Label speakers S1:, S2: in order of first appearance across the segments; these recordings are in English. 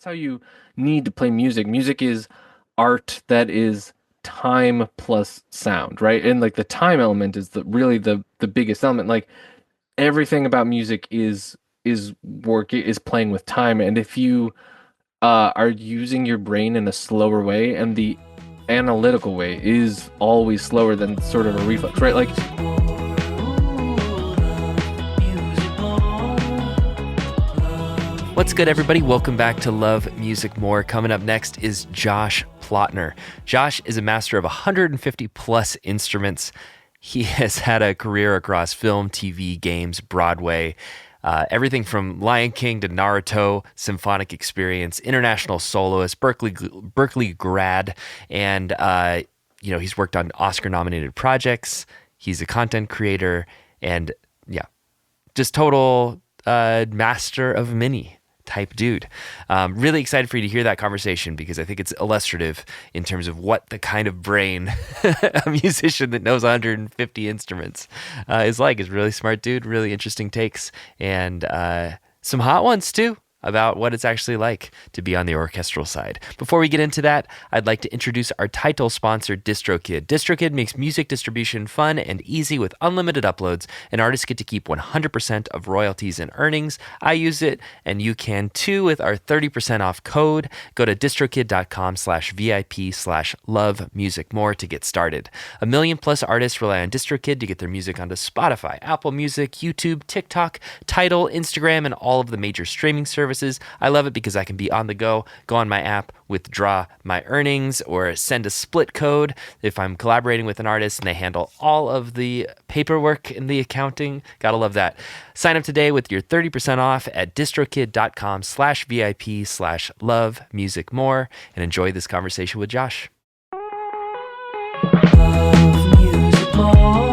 S1: how you need to play music. Music is art that is time plus sound, right? And like the time element is the biggest element. Like everything about music is playing with time. And if you are using your brain in a slower way, and the analytical way is always slower than sort of a reflex, right? Like,
S2: What's good, everybody? Welcome back to Love Music More. Coming up next is Josh Plotner. Josh is a master of 150 plus instruments. He has had a career across film, TV, games, Broadway, everything from Lion King to Naruto, symphonic experience, international soloist, Berkeley grad, and he's worked on Oscar-nominated projects. He's a content creator, and just total master of many type dude. Really excited for you to hear that conversation because I think it's illustrative in terms of what the kind of brain a musician that knows 150 instruments is like. Is really smart dude, really interesting takes, and some hot ones too about what it's actually like to be on the orchestral side. Before we get into that, I'd like to introduce our title sponsor, DistroKid. DistroKid makes music distribution fun and easy with unlimited uploads, and artists get to keep 100% of royalties and earnings. I use it, and you can too with our 30% off code. Go to distrokid.com/VIP/lovemusicmore to get started. 1 million plus artists rely on DistroKid to get their music onto Spotify, Apple Music, YouTube, TikTok, Tidal, Instagram, and all of the major streaming services. I love it because I can be on the go on my app, withdraw my earnings, or send a split code if I'm collaborating with an artist, and they handle all of the paperwork and the accounting. Gotta love that. Sign up today with your 30% off at distrokid.com/VIP/lovemusicmore and enjoy this conversation with Josh. Love music more.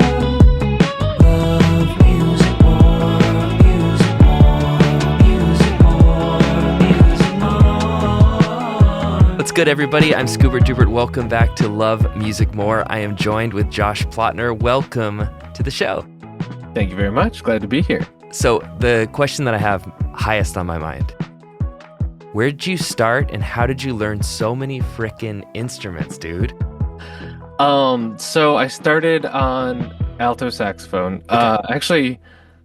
S2: What's good, everybody? I'm Scoobert Dubert. Welcome back to Love Music More. I am joined with Josh Plotner. Welcome to the show.
S1: thank you very much. Glad to be here.
S2: So the question that I have highest on my mind, where did you start and how did you learn so many frickin' instruments, dude?
S1: So I started on alto saxophone.
S2: Okay.
S1: Actually,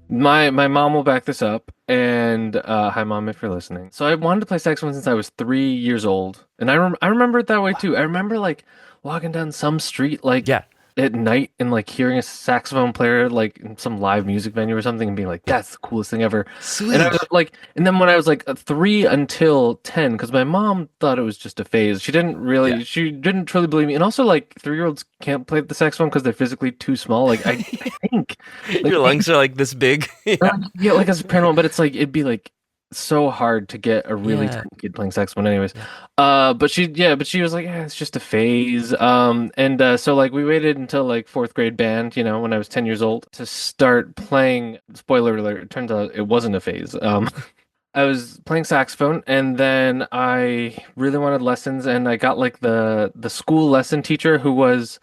S1: my mom will back this up. And hi, Mom, if you're listening. So I wanted to play saxophone since I was 3 years old, and I remember it that way too. I remember like walking down some street like
S2: Yeah.
S1: at night and like hearing a saxophone player like in some live music venue or something and being like, "That's the coolest thing ever." And I
S2: Sweet.
S1: was like, and then when I was like 3 until 10, because my mom thought it was just a phase.
S2: Yeah.
S1: She didn't truly believe me. And also, like 3-year-olds can't play the saxophone because they're physically too small. Like I think, like
S2: Your lungs are like this big. Yeah.
S1: yeah, like a soprano one, but it's like it'd be like so hard to get a really
S2: Yeah.
S1: tiny kid playing saxophone anyways.
S2: Yeah.
S1: But she was like, yeah, it's just a phase. And so like we waited until like fourth grade band, when I was 10 years old to start playing. Spoiler alert, it turns out it wasn't a phase. I was playing saxophone, and then I really wanted lessons, and I got like the school lesson teacher who was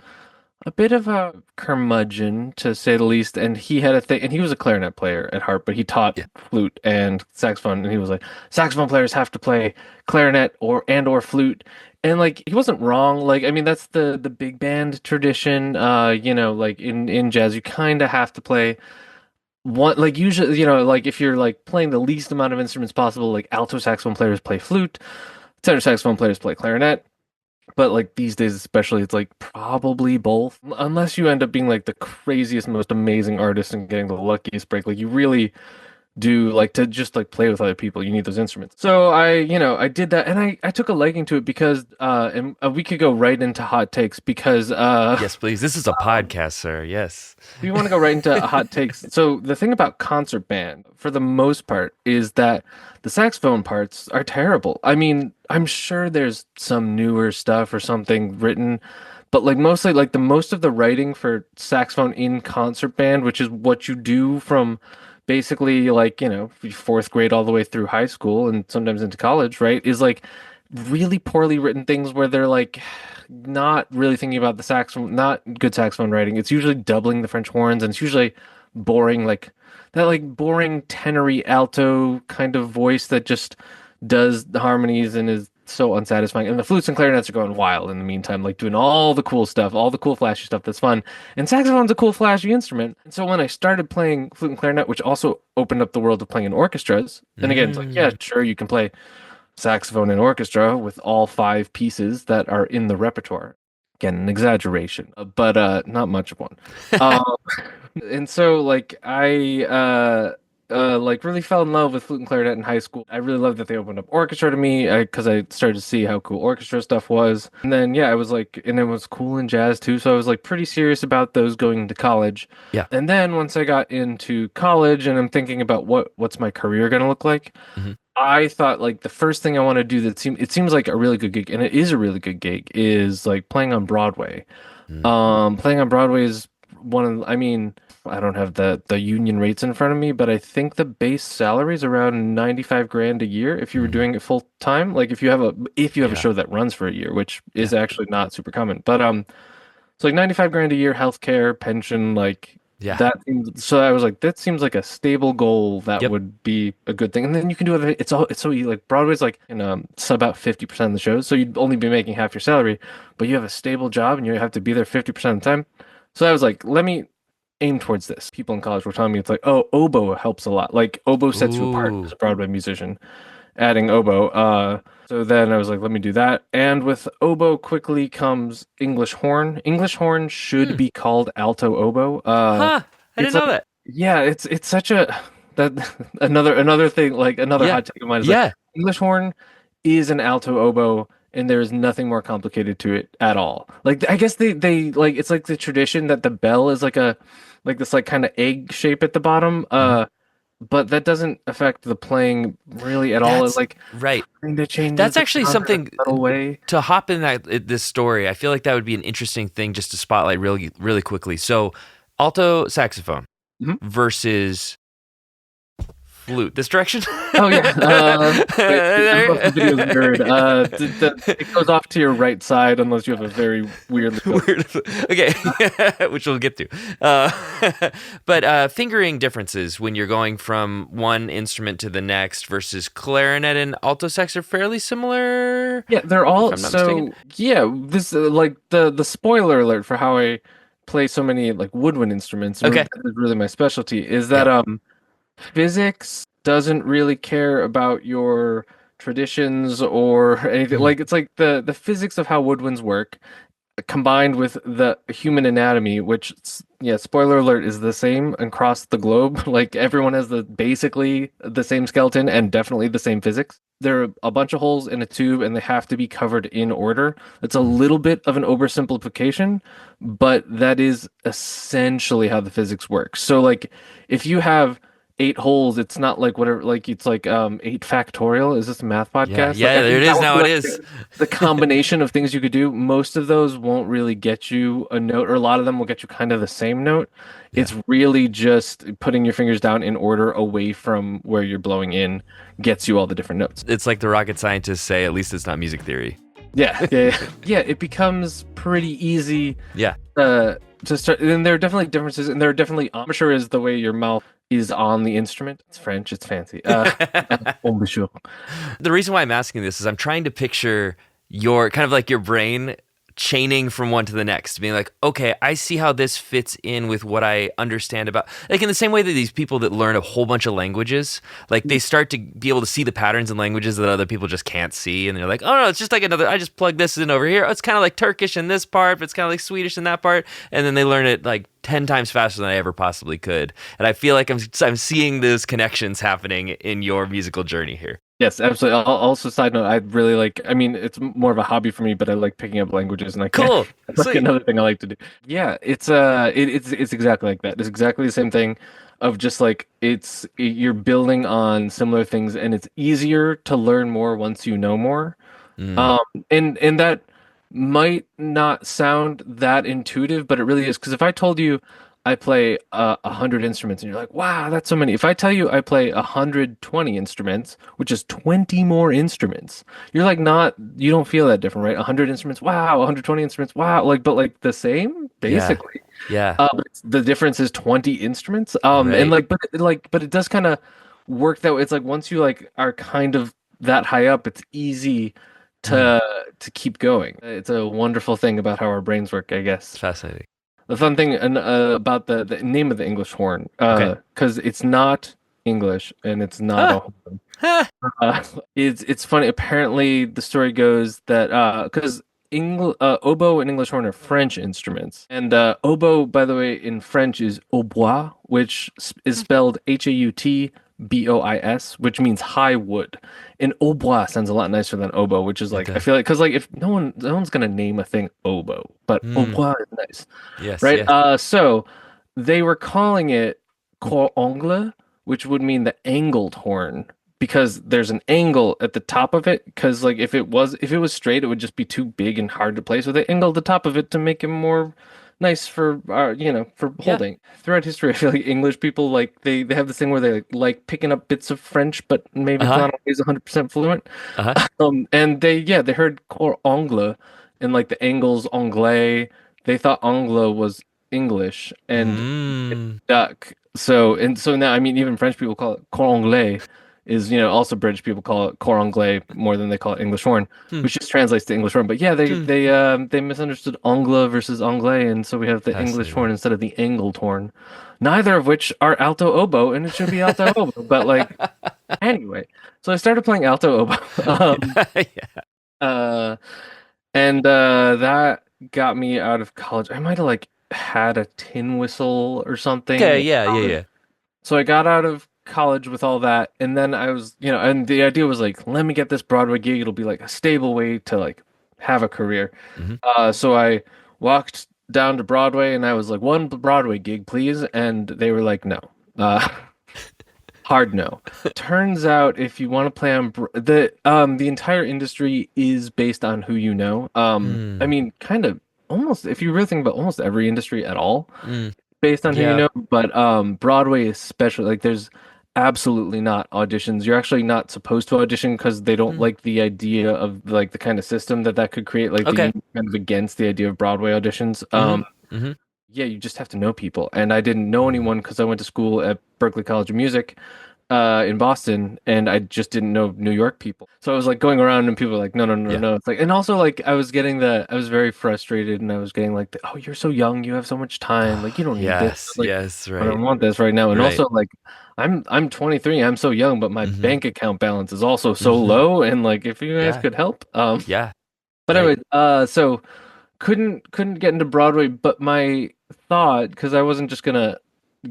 S1: a bit of a curmudgeon, to say the least, and he had a thing, and he was a clarinet player at heart, but he taught
S2: Yeah.
S1: flute and saxophone, and he was like, saxophone players have to play clarinet or flute, and like he wasn't wrong. Like I mean, that's the big band tradition. Like in jazz, you kind of have to play one, like usually, like if you're like playing the least amount of instruments possible, like alto saxophone players play flute, tenor saxophone players play clarinet. But like these days, especially, it's like probably both. Unless you end up being like the craziest, most amazing artist and getting the luckiest break. Like you really do like to just like play with other people. You need those instruments. So I did that, and I took a liking to it because and we could go right into hot takes because
S2: Yes, please. This is a podcast, sir. Yes.
S1: we want to go right into hot takes. So the thing about concert band, for the most part, is that the saxophone parts are terrible. I mean, I'm sure there's some newer stuff or something written, but like mostly like the most of the writing for saxophone in concert band, which is what you do from basically like, fourth grade all the way through high school and sometimes into college, right? Is like really poorly written things where they're like not really thinking about the saxophone, not good saxophone writing. It's usually doubling the French horns, and it's usually boring, like that, like boring tenory alto kind of voice that just does the harmonies and is so unsatisfying. And the flutes and clarinets are going wild in the meantime, like doing all the cool stuff, all the cool flashy stuff that's fun. And saxophone's a cool flashy instrument. And so when I started playing flute and clarinet, which also opened up the world of playing in orchestras, and again, it's like, yeah,
S2: Mm.
S1: sure, you can play saxophone in orchestra with all five pieces that are in the repertoire. Again, an exaggeration, but not much of one. Um, and so like I like really fell in love with flute and clarinet in high school. I really loved that they opened up orchestra to me because I started to see how cool orchestra stuff was. And then yeah, I was like, and it was cool in jazz too. So I was like pretty serious about those going into college.
S2: Yeah.
S1: And then once I got into college and I'm thinking about what's my career going to look like,
S2: Hmm.
S1: I thought like the first thing I want to do that seems like a really good gig, and it is a really good gig, is like playing on Broadway.
S2: Mm.
S1: Playing on Broadway is one of, I mean, I don't have the union rates in front of me, but I think the base salary is around 95 grand a year if you were
S2: Mm.
S1: doing it full time. Like if you have a
S2: Yeah.
S1: show that runs for a year, which is
S2: Yeah.
S1: actually not super common. But it's like 95 grand a year, healthcare, pension, like
S2: Yeah.
S1: that seems, so I was like, that seems like a stable goal that
S2: Yep.
S1: would be a good thing. And then you can do it. It's so easy. Like Broadway's like in it's about 50% of the shows. So you'd only be making half your salary, but you have a stable job and you have to be there 50% of the time. So I was like, let me aim towards this. People in college were telling me it's like, oh, oboe helps a lot. Like oboe sets you apart as
S2: Ooh.
S1: a Broadway musician, adding oboe. So then I was like, let me do that. And with oboe quickly comes English horn. English horn should
S2: Hmm.
S1: be called alto oboe.
S2: Huh. I
S1: It's
S2: didn't know
S1: like,
S2: that.
S1: yeah, it's such a that another thing, like another
S2: Yeah.
S1: hot take of mine is like
S2: Yeah.
S1: English horn is an alto oboe, and there is nothing more complicated to it at all. Like I guess they like it's like the tradition that the bell is like a like this like kind of egg shape at the bottom.
S2: Mhm.
S1: But that doesn't affect the playing really at all. It
S2: That's
S1: like
S2: right.
S1: kind of changes
S2: That's
S1: the
S2: actually
S1: sound in a
S2: something
S1: subtle way.
S2: to hop in this story. I feel like that would be an interesting thing just to spotlight really quickly. So, alto saxophone
S1: Mhm.
S2: versus flute. This direction.
S1: Oh yeah. Wait, I'm both a video nerd. It goes off to your right side unless you have a very weirdly built.
S2: Weird. Okay, which we'll get to. But fingering differences when you're going from one instrument to the next versus clarinet and alto sax are fairly similar,
S1: Yeah, they're
S2: if
S1: all
S2: I'm not mistaken.
S1: so. Yeah, this like the spoiler alert for how I play so many like woodwind instruments.
S2: Okay.
S1: That is really my specialty. Is that
S2: Yeah.
S1: physics doesn't really care about your traditions or anything.
S2: Mhm.
S1: Like it's like the physics of how woodwinds work combined with the human anatomy, which, yeah, spoiler alert, is the same across the globe. Like everyone has the basically the same skeleton and definitely the same physics. There are a bunch of holes in a tube and they have to be covered in order. It's a
S2: Mhm.
S1: little bit of an oversimplification, but that is essentially how the physics works. So like if you have eight holes, it's not like whatever, like it's like eight factorial. Is this a math
S2: Yeah.
S1: podcast? Like
S2: Yeah.
S1: I
S2: There it
S1: think that
S2: is.
S1: would
S2: Now
S1: be
S2: it
S1: like
S2: is.
S1: the combination of things you could do. Most of those won't really get you a note, or a lot of them will get you kind of the same note.
S2: Yeah.
S1: It's really just putting your fingers down in order away from where you're blowing in gets you all the different notes.
S2: It's like the rocket scientists say. At least it's not music theory.
S1: Yeah, yeah, yeah. Yeah, it becomes pretty easy
S2: Yeah.
S1: to start. And there are definitely differences, and there are definitely, embouchure is the way your mouth is on the instrument. It's French, it's fancy. Embouchure.
S2: The reason why I'm asking this is I'm trying to picture your kind of like your brain chaining from one to the next, being like, okay, I see how this fits in with what I understand about, like in the same way that these people that learn a whole bunch of languages, like they start to be able to see the patterns in languages that other people just can't see. And they're like, oh no, it's just like another, I just plug this in over here. Oh, it's kind of like Turkish in this part, but it's kind of like Swedish in that part. And then they learn it like 10 times faster than I ever possibly could. And I feel like I'm seeing those connections happening in your musical journey here.
S1: Yes, absolutely. Also, side note, I really like, I mean, it's more of a hobby for me, but I like picking up languages and I can't,
S2: Cool.
S1: it's like
S2: Sweet.
S1: another thing I like to do. Yeah, it's exactly like that. It's exactly the same thing of just like, you're building on similar things and it's easier to learn more once you know more.
S2: Mm,
S1: Um, and that might not sound that intuitive, but it really is. Because if I told you I play 100 instruments, and you're like, "Wow, that's so many." If I tell you I play 120 instruments, which is 20 more instruments, you're like, not, you don't feel that different, right? 100 instruments, wow. 120 instruments, wow. Like, but like the same,
S2: yeah.
S1: basically.
S2: Yeah.
S1: But the difference is 20 instruments. And
S2: Right.
S1: like, but it does kind of work that way. It's like once you like are kind of that high up, it's easy
S2: Mm.
S1: to keep going. It's a wonderful thing about how our brains work, I
S2: It's
S1: guess.
S2: fascinating.
S1: The fun thing about the name of the English horn,
S2: Okay.
S1: because it's not English and it's not a
S2: Huh.
S1: horn.
S2: Huh.
S1: It's funny. Apparently, the story goes that because oboe and English horn are French instruments, and oboe, by the way, in French is hautbois, which is spelled Hautbois, which means high wood. And hautbois sounds a lot nicer than oboe, which is
S2: It
S1: like I
S2: does.
S1: feel like because like if no one's gonna name a thing oboe, but
S2: Mm.
S1: hautbois is nice,
S2: Yes,
S1: right?
S2: yes.
S1: So they were calling it cor angle, which would mean the angled horn because there's an angle at the top of it. Because like if it was straight, it would just be too big and hard to play. So they angled the top of it to make it more nice for for
S2: Yeah.
S1: holding. Throughout history, I feel like English people like they have this thing where they like picking up bits of French, but maybe it's
S2: Uh-huh.
S1: not always 100% fluent.
S2: Uh-huh.
S1: And they heard cor angle and like the angles anglais. They thought angle was English and
S2: Mm.
S1: duck. So now I mean even French people call it cor anglais is also British people call it cor anglais more than they call it English horn,
S2: Hmm.
S1: which just translates to English horn. But yeah,
S2: Hmm.
S1: they misunderstood angle versus anglais, and so we have the English horn
S2: Fascinating.
S1: instead of the angled horn. Neither of which are alto oboe, and it should be alto oboe. But like anyway, so I started playing alto oboe.
S2: Yeah.
S1: Uh, and that got me out of college. I might have like had a tin whistle or something
S2: Okay,
S1: in
S2: yeah, yeah,
S1: college.
S2: yeah.
S1: So I got out of college with all that, and then I was, and the idea was like, let me get this Broadway gig. It'll be like a stable way to like have a career.
S2: Hmm.
S1: So I walked down to Broadway, and I was like, one Broadway gig, please, and they were like, no. Uh, Hard no. Turns out if you want to play on the entire industry is based on who you know. I
S2: Mm.
S1: mean kind of almost if you really think about almost every industry at all
S2: Mm.
S1: based on who you
S2: Yeah.
S1: know, but Broadway especially like there's absolutely not auditions. You're actually not supposed to audition because they don't
S2: Mm.
S1: like the idea of like the kind of system that could create like the
S2: Okay.
S1: union kind of against the idea of Broadway auditions.
S2: Hmm. Hmm.
S1: Yeah, you just have to know people. And I didn't know
S2: Mm.
S1: anyone because I went to school at Berklee College of Music in Boston, and I just didn't know New York people. So I was like going around, and people were like, no, no, no,
S2: Yeah.
S1: no. It's like, and also like I was very frustrated, and I was getting like, oh, you're so young, you have so much time, like you don't need this.
S2: Yes,
S1: Like,
S2: yes,
S1: I don't
S2: right.
S1: want this right now. And
S2: Right.
S1: also like, I'm 23, I'm so young, but my
S2: Hmm.
S1: bank account balance is also so
S2: Hmm.
S1: low, and like if you guys
S2: Yeah.
S1: could help,
S2: Yeah.
S1: but
S2: Right.
S1: anyway, so couldn't get into Broadway, but my thought, because I wasn't just gonna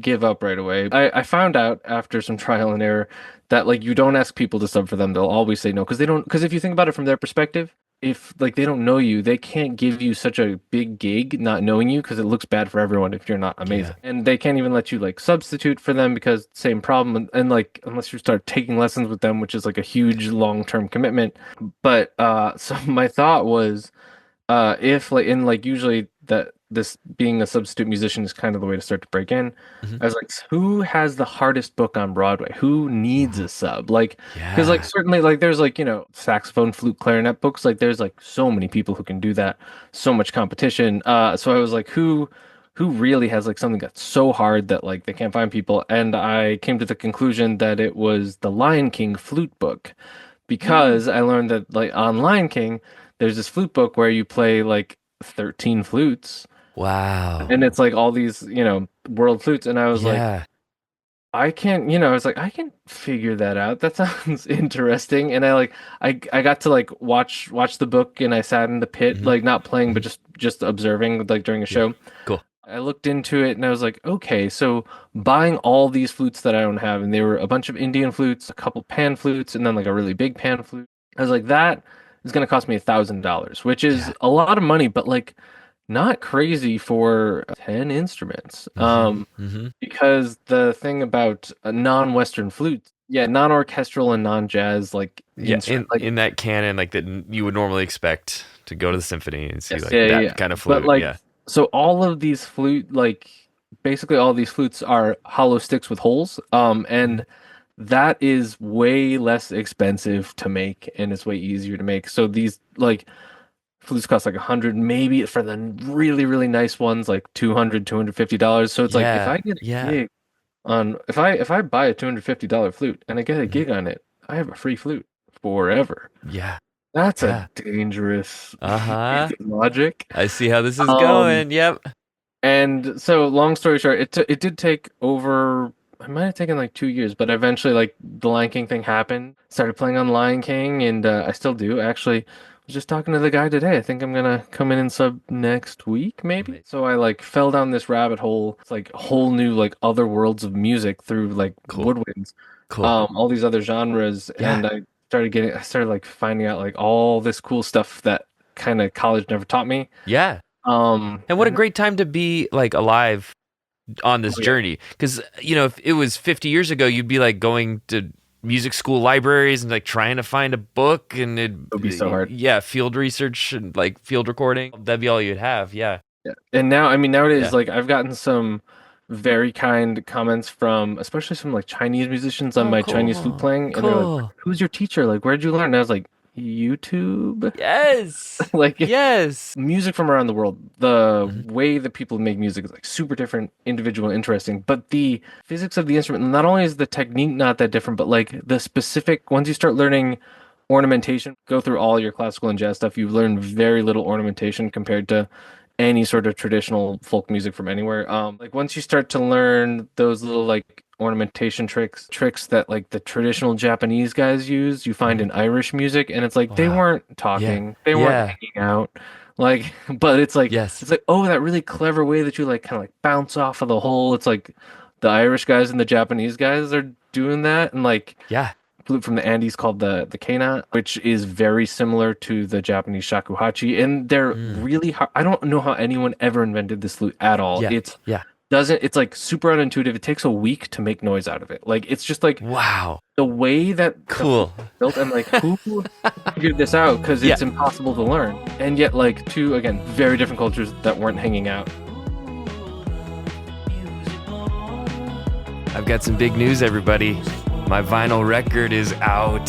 S1: give up right away. I found out after some trial and error that like you don't ask people to sub for them. They'll always say no because they don't because if you think about it from their perspective, if like they don't know you, they can't give you such a big gig not knowing you because it looks bad for everyone if you're not
S2: Yeah.
S1: amazing. And they can't even let you like substitute for them because same problem and like unless you start taking lessons with them, which is like a huge long-term commitment. But so my thought was if like in like usually that this being a substitute musician is kind of the way to start to break in.
S2: Hmm.
S1: I was like, who has the hardest book on Broadway? Who needs
S2: Ooh.
S1: a sub? Like, because like
S2: Yeah.
S1: certainly like there's like saxophone, flute, clarinet books. Like there's like so many people who can do that. So much competition. So I was like, who really has like something that's so hard that like they can't find people? And I came to the conclusion that it was the Lion King flute book
S2: Mm.
S1: because I learned that like on Lion King, there's this flute book where you play like 13 flutes
S2: Wow.
S1: and it's like all these, world flutes. And I was like,
S2: Yeah.
S1: I can't, I was like, I can figure that out. That sounds interesting. And I got to like watch the book and I sat in the pit,
S2: Hmm.
S1: like not playing, but
S2: Hmm.
S1: just observing like during a
S2: Yeah.
S1: show.
S2: Cool.
S1: I looked into it and I was like, okay, so buying all these flutes that I don't have, and they were a bunch of Indian flutes, a couple pan flutes, and then like a really big pan flute. I was like, that is going to cost me $1,000, which is
S2: Yeah.
S1: a lot of money, but like not crazy for 10 instruments.
S2: Hmm. Hmm.
S1: Because the thing about non-Western flutes, yeah, non-orchestral and non-jazz like
S2: Yeah.
S1: instrument, like
S2: In that canon, like that you would normally expect to go to the symphony and see
S1: yes,
S2: like
S1: yeah, yeah,
S2: that
S1: yeah.
S2: kind of
S1: But
S2: flute.
S1: like,
S2: Yeah.
S1: so all of these basically all these flutes are hollow sticks with holes.
S2: Mhm.
S1: And that is way less expensive to make, and it's way easier to make. So these like flutes cost like 100, maybe for the really, really nice ones, like 200, $250. So it's like if
S2: Yeah.
S1: I get a
S2: Yeah.
S1: gig on, if I buy a $250 flute and I get a
S2: Mhm.
S1: gig on it, I have a free flute. forever.
S2: Yeah.
S1: That's a
S2: Yeah.
S1: dangerous piece
S2: Uh-huh.
S1: of logic.
S2: I see how this is
S1: Um,
S2: going. Yep.
S1: and so long story short, it did take over. It might have taken like 2 years, but eventually, like the Lion King thing happened. Started playing on Lion King, and I still do. Actually, was just talking to the guy today. I think I'm gonna come in and sub next week, maybe. So I like fell down this rabbit hole. It's like whole new like other worlds of music through like
S2: Cool.
S1: woodwinds,
S2: Cool.
S1: all these other genres,
S2: Yeah.
S1: and I started like finding out like all this cool stuff that kind of college never taught me.
S2: Yeah. And what a
S1: And
S2: great time to be like alive on this
S1: oh yeah,
S2: journey. Because, if it was 50 years ago, you'd be like going to music school libraries and like trying to find a book and
S1: it would be so hard.
S2: yeah, field research and like field recording. That'd be all you'd have. Yeah.
S1: Yeah. And now, I mean, nowadays,
S2: Yeah.
S1: like I've gotten some very kind comments from, especially some like Chinese musicians on
S2: Oh,
S1: my Chinese flute
S2: cool.
S1: playing, and they're like,
S2: Cool.
S1: "Who's your teacher? Like, where'd you learn?" And I was like, "YouTube."
S2: Yes.
S1: Like
S2: Yes.
S1: music from around the world, the
S2: Mhm.
S1: way that people make music is like super different, individual, interesting. But the physics of the instrument, not only is the technique not that different, but like the specific, once you start learning ornamentation, go through all your classical and jazz stuff, you learn very little ornamentation compared to any sort of traditional folk music from anywhere. Like once you start to learn those little like ornamentation tricks that like the traditional Japanese guys use, you find
S2: Mhm.
S1: in Irish music, and it's like they
S2: Wow.
S1: weren't
S2: Yeah.
S1: talking, they weren't
S2: Yeah.
S1: hanging out, like, but
S2: Yes.
S1: it's like oh that really clever way that you like kind of like bounce off of the hole. It's like the Irish guys and the Japanese guys are doing that, and like
S2: Yeah.
S1: flute from the Andes called the Kena, which is very similar to the Japanese shakuhachi, and they're
S2: Mm.
S1: really hard. I don't know how anyone ever invented this flute at all.
S2: Yeah. Yeah.
S1: It's like super unintuitive. It takes a week to make noise out of it. Like it's just like
S2: Wow.
S1: the way that the flute
S2: Cool.
S1: is built. I'm like, who figured this out? Because
S2: Yeah.
S1: it's impossible to learn. And yet, like two again, very different cultures that weren't hanging out.
S2: I've got some big news, everybody. My vinyl record is out.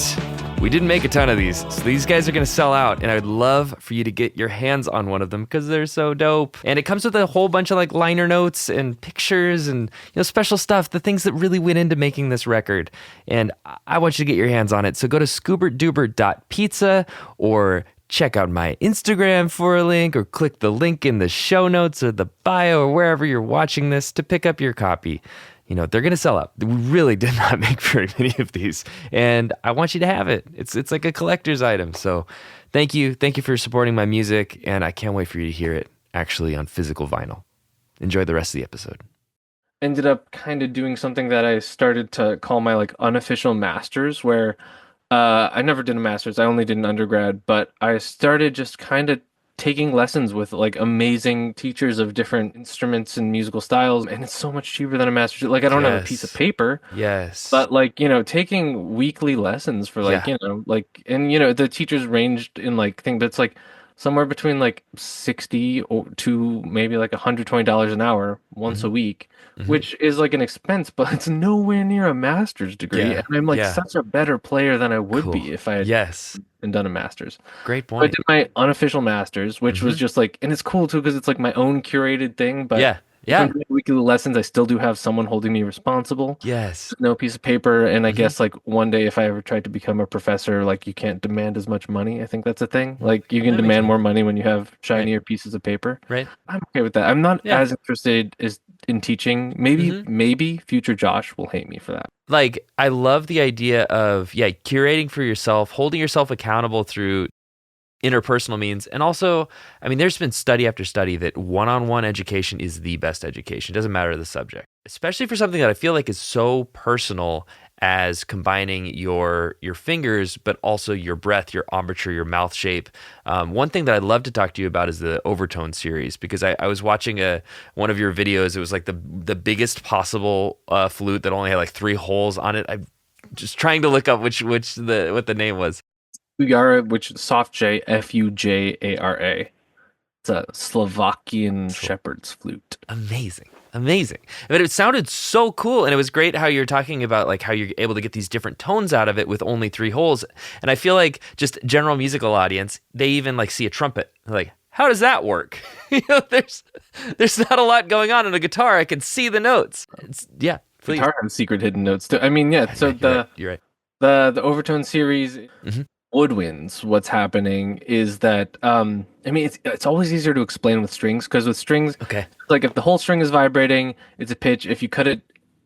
S2: We didn't make a ton of these, so these guys are gonna sell out, and I'd love for you to get your hands on one of them because they're so dope. And it comes with a whole bunch of like liner notes and pictures and special stuff, the things that really went into making this record. And I want you to get your hands on it. So go to scoobertdubert.pizza or check out my Instagram for a link, or click the link in the show notes or the bio or wherever you're watching this to pick up your copy. They're going to sell out. We really did not make very many of these, and I want you to have it. It's like a collector's item. So thank you. Thank you for supporting my music, and I can't wait for you to hear it actually on physical vinyl. Enjoy the rest of the episode.
S1: Ended up kind of doing something that I started to call my like unofficial masters, where I never did a master's. I only did an undergrad, but I started just kind of taking lessons with like amazing teachers of different instruments and musical styles, and it's so much cheaper than a master's. Like I don't have a piece of
S2: Yes.
S1: paper,
S2: Yes.
S1: but like, taking weekly lessons for like,
S2: Yeah.
S1: like, and the teachers ranged in like thing that's like somewhere between like 60 to maybe like $120 an hour once
S2: hmm
S1: a week,
S2: hmm
S1: which is like an expense, but it's nowhere near a master's degree.
S2: Yeah.
S1: And I'm like
S2: Yeah.
S1: such a better player than I would
S2: Cool.
S1: be if I had
S2: Yes.
S1: done a master's.
S2: Great
S1: So I
S2: point.
S1: did my unofficial master's, which
S2: hmm
S1: was just like, and it's cool too because it's like my own curated thing. But
S2: Yeah.
S1: if I'm
S2: Yeah.
S1: doing weekly lessons, I still do have someone holding me responsible.
S2: Yes.
S1: No piece of paper, and I
S2: hmm
S1: guess like one day if I ever tried to become a professor, like you can't demand as much money. I think that's a thing. Like you can
S2: That makes
S1: demand
S2: sense.
S1: more money when you have
S2: Right.
S1: shinier pieces of paper.
S2: Right.
S1: I'm okay with that. I'm not
S2: Yeah.
S1: as interested as in teaching. Maybe
S2: hmm
S1: maybe future Josh will hate me for that.
S2: Like, I love the idea of, curating for yourself, holding yourself accountable through interpersonal means. And also, I mean, there's been study after study that one-on-one education is the best education. It doesn't matter the subject, especially for something that I feel like is so personal as combining your fingers, but also your breath, your embouchure, your mouth shape. One thing that I'd love to talk to you about is the overtone series, because I was watching one of your videos. It was like the biggest possible flute that only had like 3 holes on it. I'm just trying to look up what the name was.
S1: Fujara, which soft J, Fujara. It's a Slovakian shepherd's flute.
S2: Amazing. But it sounded so cool, and it was great how you're talking about like how you're able to get these different tones out of it with only 3 holes. And I feel like just general musical audience, they even like see a trumpet. They're like, how does that work? There's not a lot going on in a guitar. I can see the notes. Flute.
S1: Guitar has secret hidden notes too. I mean, yeah. So
S2: You're right.
S1: The overtone series
S2: Hmm.
S1: woodwinds, what's happening is that I mean it's always easier to explain with strings because with strings,
S2: Okay.
S1: like if the whole string is vibrating, it's a pitch. If you cut it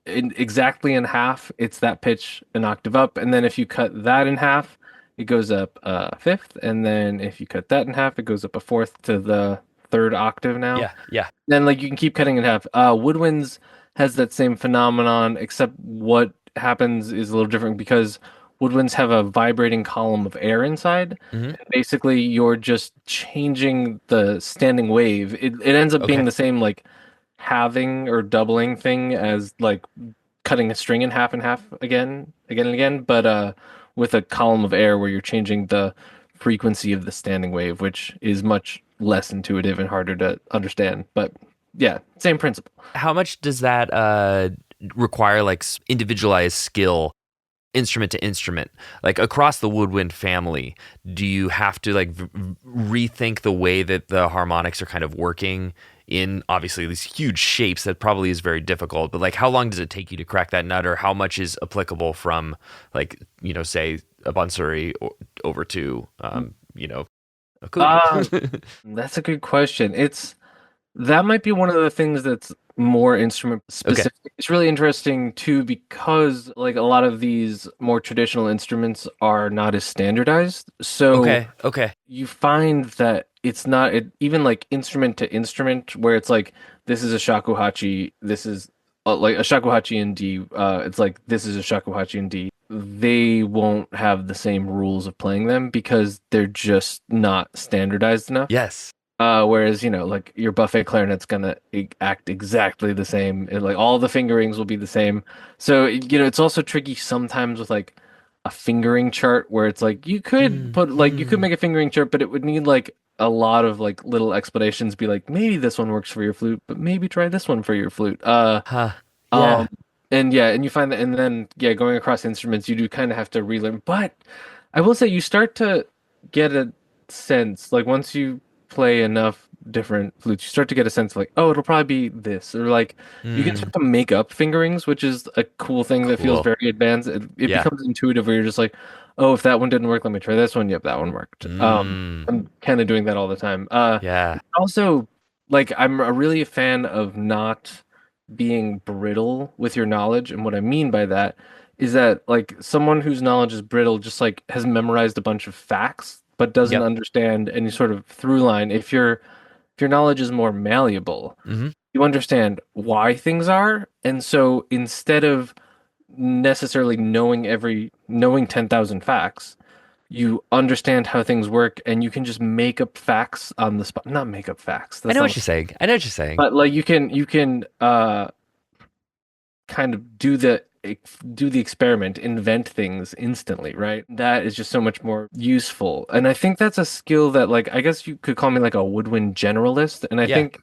S1: exactly in half, it's that pitch an octave up, and then if you cut that in half, it goes up a fifth, and then if you cut that in half, it goes up a fourth to the third octave now.
S2: Yeah. Yeah.
S1: Then like you can keep cutting in half. Woodwinds has that same phenomenon, except what happens is a little different because woodwinds have a vibrating column of air inside.
S2: Hmm.
S1: And basically, you're just changing the standing wave. It ends up being
S2: Okay.
S1: the same like halving or doubling thing as like cutting a string in half and half again and again, but with a column of air where you're changing the frequency of the standing wave, which is much less intuitive and harder to understand. But yeah, same principle.
S2: How much does that require like individualized skill instrument to instrument, like across the woodwind family? Do you have to like rethink the way that the harmonics are kind of working in obviously these huge shapes? That probably is very difficult, but like how long does it take you to crack that nut, or how much is applicable from like, say a bansuri over to a kudi?
S1: Uh, that's a good question. That might be one of the things that's more instrument
S2: Okay.
S1: specific. It's really interesting too because like a lot of these more traditional instruments are not as standardized. So
S2: Okay. Okay.
S1: you find that it's not even like instrument to instrument where it's like this is a shakuhachi, this is like a shakuhachi in D. It's like this is a shakuhachi in D. They won't have the same rules of playing them because they're just not standardized enough.
S2: Yes.
S1: Whereas, like your buffet clarinet's gonna act exactly the same, and like all the fingerings will be the same. So, it's also tricky sometimes with like a fingering chart where it's like you could
S2: Hmm.
S1: make a fingering chart, but it would need like a lot of like little explanations, be like maybe this one works for your flute, but maybe try this one for your flute.
S2: Huh.
S1: Um,
S2: Yeah.
S1: and yeah, and you find that, and then yeah, going across instruments, you do kind of have to relearn. But I will say, you start to get a sense, like once you play enough different flutes, you start to get a sense of like, oh, it'll probably be this, or like you can
S2: Hmm.
S1: start to make up fingerings, which is a cool thing that feels
S2: Cool.
S1: very advanced. It
S2: Yeah.
S1: becomes intuitive where you're just like, oh, if that one didn't work, let me try this one. Yep, that one worked.
S2: Mm.
S1: I'm kind of doing that all the time.
S2: Yeah.
S1: Also, like I'm really a fan of not being brittle with your knowledge. And what I mean by that is that like someone whose knowledge is brittle just like has memorized a bunch of facts but doesn't
S2: Yep.
S1: understand any sort of through line. If your knowledge is more malleable,
S2: Hmm.
S1: you understand why things are. And so instead of necessarily knowing 10,000 facts, you understand how things work and you can just make up facts on the spot. Not make up facts.
S2: I
S1: That's
S2: know
S1: not
S2: what
S1: what,
S2: you're saying. I know what you're saying.
S1: but like you can kind of do the experiment, invent things instantly, right? That is just so much more useful. And I think that's a skill that like I guess you could call me like a woodwind generalist. And I
S2: Yeah.
S1: think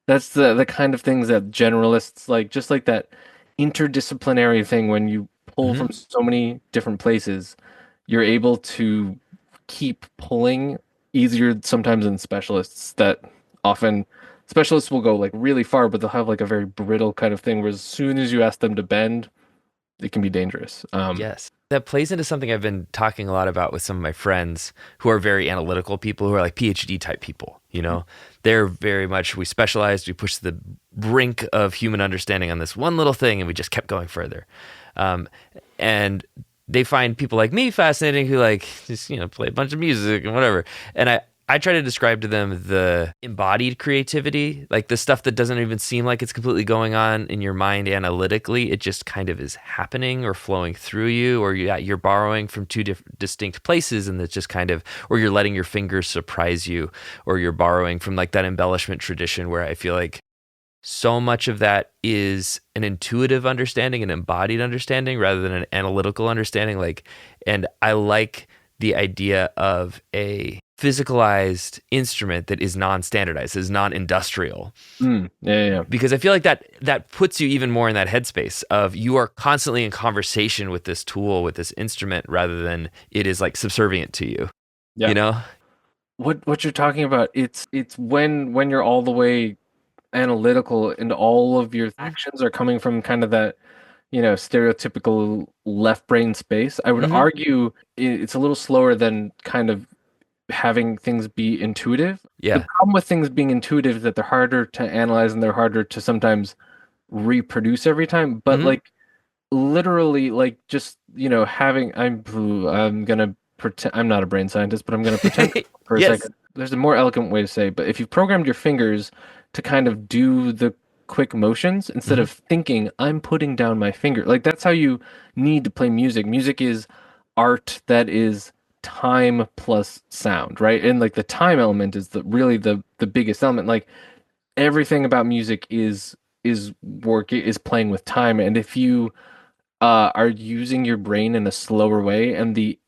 S1: that's the kind of things that generalists like, just like that interdisciplinary thing when you pull
S2: Hmm.
S1: from so many different places, you're able to keep pulling easier sometimes than specialists that often specialists will go like really far, but they'll have like a very brittle kind of thing where as soon as you ask them to bend, it can be dangerous.
S2: Yes. That plays into something I've been talking a lot about with some of my friends who are very analytical people, who are like PhD type people, you know? They're very much, we specialized, we pushed the brink of human understanding on this one little thing, and we just kept going further. Um, and they find people like me fascinating who like just, play a bunch of music and whatever. And I try to describe to them the embodied creativity, like the stuff that doesn't even seem like it's completely going on in your mind analytically. It just kind of is happening or flowing through you, or you're borrowing from two different distinct places, and it's just kind of, or you're letting your fingers surprise you, or you're borrowing from like that embellishment tradition where I feel like so much of that is an intuitive understanding, an embodied understanding rather than an analytical understanding. Like, and I like the idea of a physicalized instrument that is non-standardized, is non-industrial,
S1: Yeah, yeah, yeah.
S2: because I feel like that puts you even more in that headspace of you are constantly in conversation with this tool, with this instrument, rather than it is like subservient to you,
S1: Yeah.
S2: you know?
S1: What you're talking about, it's when you're all the way analytical and all of your actions are coming from kind of that stereotypical left brain space. I would
S2: Hmm.
S1: argue it's a little slower than kind of having things be intuitive. The
S2: Yeah.
S1: problem with things being intuitive is that they're harder to analyze and they're harder to sometimes reproduce every time. But
S2: Hmm.
S1: like literally, like just having I'm gonna pretend I'm not a brain scientist, but I'm gonna pretend for a
S2: Yes.
S1: second. There's a more eloquent way to say, but if you've programmed your fingers to kind of do the quick motions instead
S2: Hmm.
S1: of thinking, I'm putting down my finger. Like that's how you need to play music. Music is art that is time plus sound, right? And like the time element is the biggest element. Like everything about music is playing with time. And if you are using your brain in a slower way, and the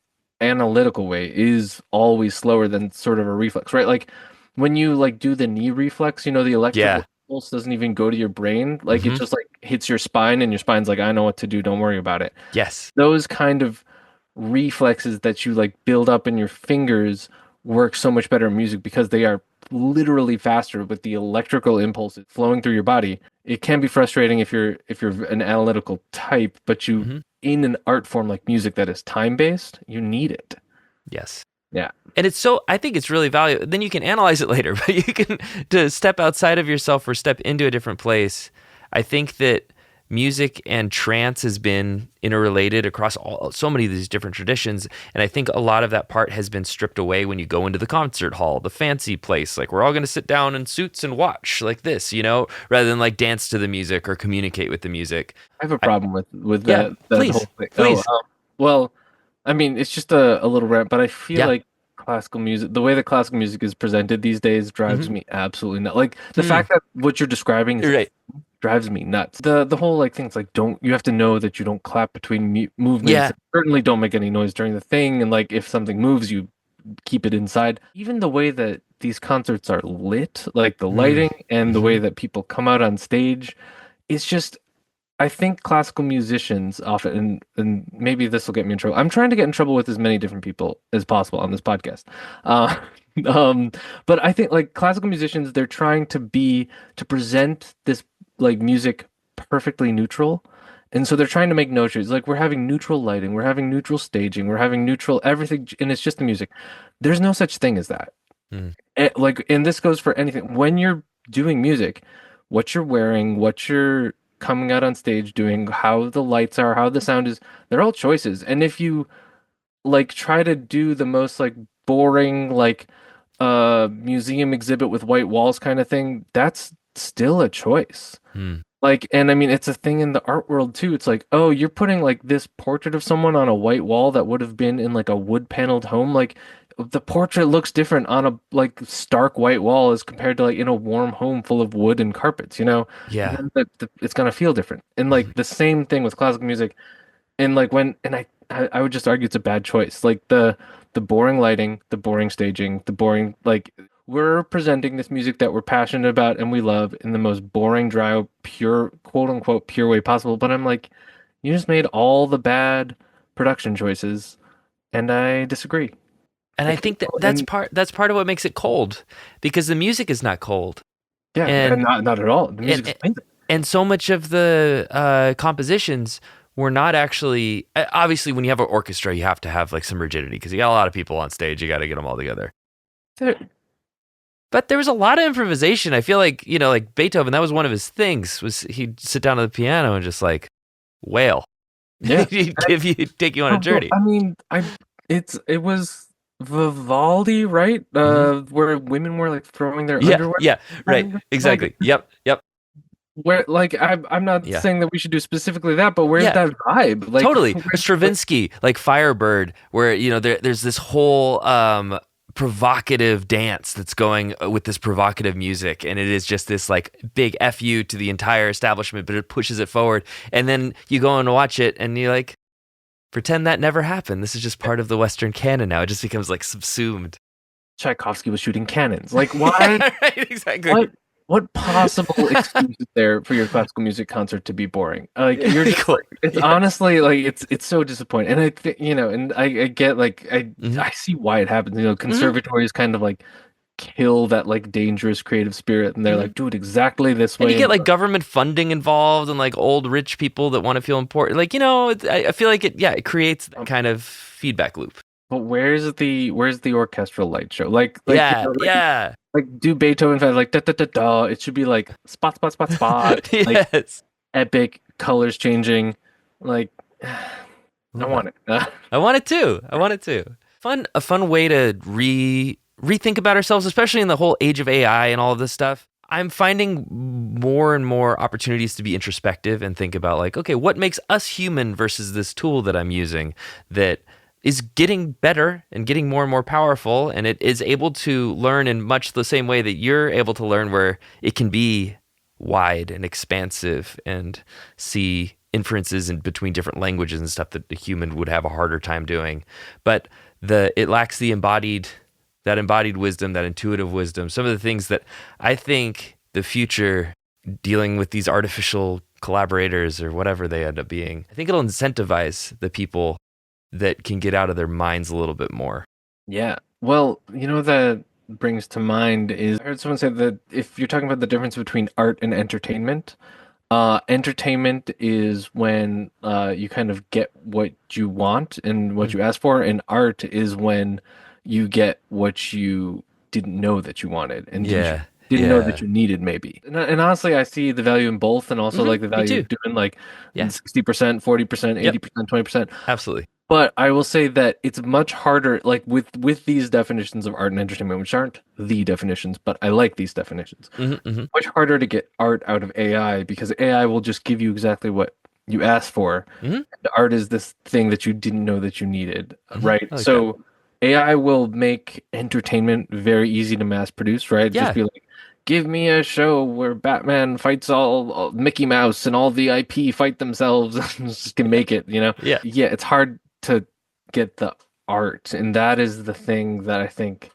S1: analytical way is always slower than sort of a reflex, right? Like when you like do the knee reflex, the
S2: Yeah.
S1: electrical impulse doesn't even go to your brain. Like it
S2: Hmm.
S1: just like hits your spine, and your spine's like, I know what to do, don't worry about it.
S2: Yes.
S1: Those kind of reflexes that you like build up in your fingers work so much better in music because they are literally faster with the electrical impulses flowing through your body. It can be frustrating if you're an analytical type, but you
S2: Hmm.
S1: in an art form like music that is time based, you need it.
S2: Yes.
S1: Yeah.
S2: And I think it's really valuable. Then you can analyze it later, but you can, to step outside of yourself or step into a different place. I think that music and trance has been interrelated across so many of these different traditions. And I think a lot of that part has been stripped away when you go into the concert hall, the fancy place. Like we're all going to sit down in suits and watch like this, rather than like dance to the music or communicate with the music.
S1: I have a
S2: I,
S1: problem with
S2: yeah,
S1: that
S2: please,
S1: whole thing.
S2: please.
S1: Well, I mean, it's just a little rant, but I feel
S2: Yeah.
S1: like classical music, the way that classical music is presented these days drives
S2: Hmm.
S1: me absolutely nuts. Like the
S2: Hmm.
S1: fact that what you're describing is
S2: You're right.
S1: drives me nuts. The whole like things like don't you have to know that you don't clap between movements.
S2: Yeah.
S1: And certainly don't make any noise during the thing, and like if something moves, you keep it inside. Even the way that these concerts are lit, like the
S2: Mm.
S1: lighting and the
S2: Hmm.
S1: way that people come out on stage, it's just I think classical musicians often, and maybe this will get me in trouble. I'm trying to get in trouble with as many different people as possible on this podcast. Uh, um, but I think like classical musicians, they're trying to present this like music perfectly neutral. And so they're trying to make no choice. Like we're having neutral lighting, we're having neutral staging, we're having neutral everything, and it's just the music. There's no such thing as that.
S2: Mm.
S1: And this goes for anything. When you're doing music, what you're wearing, what you're coming out on stage doing, how the lights are, how the sound is, they're all choices. And if you like try to do the most like boring like museum exhibit with white walls kind of thing, that's still a choice.
S2: Mm.
S1: Like, and I mean, it's a thing in the art world too. It's like, oh, you're putting like this portrait of someone on a white wall that would have been in like a wood paneled home. Like, the portrait looks different on a like stark white wall as compared to like in a warm home full of wood and carpets, you know?
S2: Yeah.
S1: It's gonna feel different. And like the same thing with classical music. And like I would just argue it's a bad choice. Like the boring lighting, the boring staging, the boring like we're presenting this music that we're passionate about and we love in the most boring, dry, pure, quote unquote, pure way possible. But I'm like, you just made all the bad production choices, and I disagree.
S2: And I
S1: Like,
S2: think that
S1: and
S2: that's part of what makes it cold, because the music is not cold.
S1: yeah, and
S2: And
S1: not at all. The
S2: and
S1: music's amazing.
S2: and so much of the compositions were not actually, obviously when you have an orchestra you have to have like some rigidity because you got a lot of people on stage, you got to get them all together.
S1: There-
S2: But there was a lot of improvisation. I feel like, like Beethoven, that was one of his things, was he'd sit down at the piano and just like wail.
S1: Yeah.
S2: He'd take you on a
S1: Well,
S2: journey.
S1: I mean, it was Vivaldi, right?
S2: Hmm.
S1: Where women were like throwing their
S2: Yeah,
S1: underwear.
S2: yeah, right.
S1: Like
S2: Exactly. Yep, yep.
S1: where like I'm not
S2: Yeah.
S1: saying that we should do specifically that, but where's
S2: Yeah,
S1: that vibe? Like
S2: totally. Or
S1: where,
S2: Stravinsky, like Firebird, where there's this whole provocative dance that's going with this provocative music, and it is just this like big fu to the entire establishment, but it pushes it forward. And then you go and watch it, and you like pretend that never happened. This is just part of the Western canon now. It just becomes like subsumed.
S1: Tchaikovsky was shooting cannons. Like why?
S2: Yeah, right, exactly.
S1: What what possible excuse is there for your classical music concert to be boring? Like you're just
S2: Cool.
S1: like it's
S2: Yes.
S1: honestly like it's so disappointing. And I think and I get like
S2: Hmm.
S1: I see why it happens.
S2: Hmm.
S1: Conservatories kind of like kill that like dangerous creative spirit, and they're
S2: Hmm.
S1: like, do it exactly this
S2: And you
S1: way.
S2: get
S1: And
S2: like government funding involved and like old rich people that want to feel important. Like, I feel like it creates that kind of feedback loop.
S1: but where's the orchestral light show?
S2: Yeah, yeah.
S1: Like do Beethoven five like da da da da. It should be like spot spot spot spot, like
S2: Yes.
S1: epic colors changing. Like I
S2: Love that.
S1: want it.
S2: I want it too. I want it too. A fun way to rethink about ourselves, especially in the whole age of AI and all of this stuff. I'm finding more and more opportunities to be introspective and think about like, okay, what makes us human versus this tool that I'm using that is getting better and getting more and more powerful, and it is able to learn in much the same way that you're able to learn, where it can be wide and expansive and see inferences in between different languages and stuff that the human would have a harder time doing. But it lacks that embodied wisdom, that intuitive wisdom, some of the things that I think the future dealing with these artificial collaborators or whatever they end up being, I think it'll incentivize the people that can get out of their minds a little bit more.
S1: Yeah. Well, you know what that brings to mind is I heard someone say that if you're talking about the difference between art and entertainment, entertainment is when you kind of get what you want and what
S2: Mm.
S1: you ask for, and art is when you get what you didn't know that you wanted and
S2: Yeah,
S1: didn't know that
S2: yeah.
S1: you needed maybe. And honestly, I see the value in both, and also like the
S2: Me
S1: value
S2: too.
S1: of doing like
S2: Yeah.
S1: 60%, 40%,
S2: Yep.
S1: 80%, 20%.
S2: Absolutely.
S1: But I will say that it's much harder, like with these definitions of art and entertainment, which aren't the definitions, but I like these definitions.
S2: Hmm. Hmm.
S1: Much harder to get art out of AI because AI will just give you exactly what you asked for.
S2: Hmm.
S1: The art is this thing that you didn't know that you needed,
S2: Hmm.
S1: right?
S2: I like that.
S1: So AI will make entertainment very easy to mass produce, right? Just
S2: Yeah.
S1: be like, give me a show where Batman fights all Mickey Mouse and all the IP fight themselves, just can make it, you know?
S2: Yeah.
S1: Yeah, it's hard to get the art, and that is the thing that I think